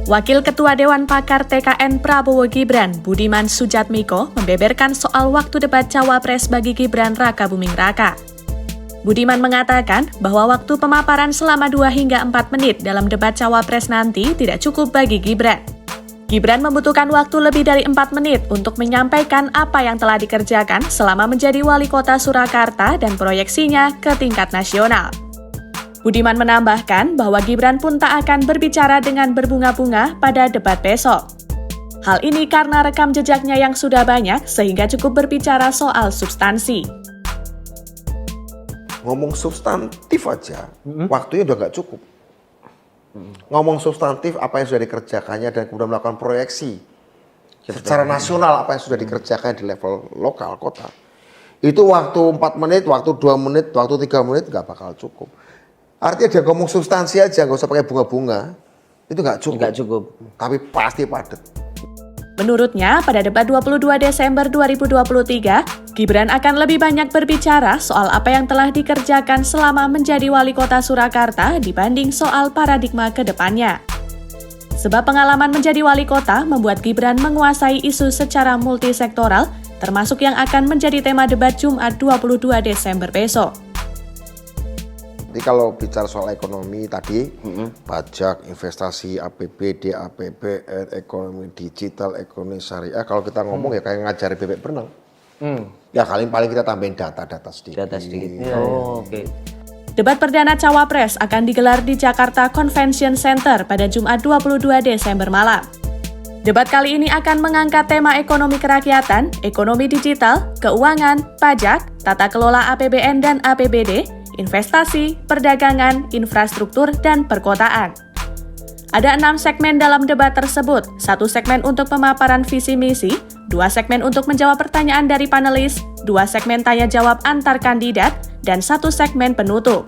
Wakil Ketua Dewan Pakar TKN Prabowo Gibran, Budiman Sujatmiko, membeberkan soal waktu debat Cawapres bagi Gibran Raka Buming Raka. Budiman mengatakan bahwa waktu pemaparan selama 2 hingga 4 menit dalam debat Cawapres nanti tidak cukup bagi Gibran. Gibran membutuhkan waktu lebih dari 4 menit untuk menyampaikan apa yang telah dikerjakan selama menjadi wali kota Surakarta dan proyeksinya ke tingkat nasional. Budiman menambahkan bahwa Gibran pun tak akan berbicara dengan berbunga-bunga pada debat besok. Hal ini karena rekam jejaknya yang sudah banyak sehingga cukup berbicara soal substansi. Ngomong substantif aja, waktunya udah nggak cukup. Ngomong substantif apa yang sudah dikerjakannya dan kemudian melakukan proyeksi secara nasional apa yang sudah dikerjakan di level lokal, kota. Itu waktu 4 menit, waktu 2 menit, waktu 3 menit nggak bakal cukup. Artinya dia ngomong substansi aja, nggak usah pakai bunga-bunga. Itu nggak cukup. Nggak cukup. Tapi pasti padat. Menurutnya, pada debat 22 Desember 2023, Gibran akan lebih banyak berbicara soal apa yang telah dikerjakan selama menjadi wali kota Surakarta dibanding soal paradigma ke depannya. Sebab pengalaman menjadi wali kota membuat Gibran menguasai isu secara multisektoral, termasuk yang akan menjadi tema debat Jumat 22 Desember besok. Jadi kalau bicara soal ekonomi tadi, pajak, investasi, APBD, APBN, ekonomi digital, ekonomi syariah, kalau kita ngomong ya kayak ngajari bebek berenang. Ya paling kita tambahin data sedikit. Data sedikit. Oke. Debat perdana Cawapres akan digelar di Jakarta Convention Center pada Jumat 22 Desember malam. Debat kali ini akan mengangkat tema ekonomi kerakyatan, ekonomi digital, keuangan, pajak, tata kelola APBN dan APBD, investasi, perdagangan, infrastruktur, dan perkotaan. Ada 6 segmen dalam debat tersebut, 1 segmen untuk pemaparan visi misi, 2 segmen untuk menjawab pertanyaan dari panelis, 2 segmen tanya jawab antar kandidat, dan 1 segmen penutup.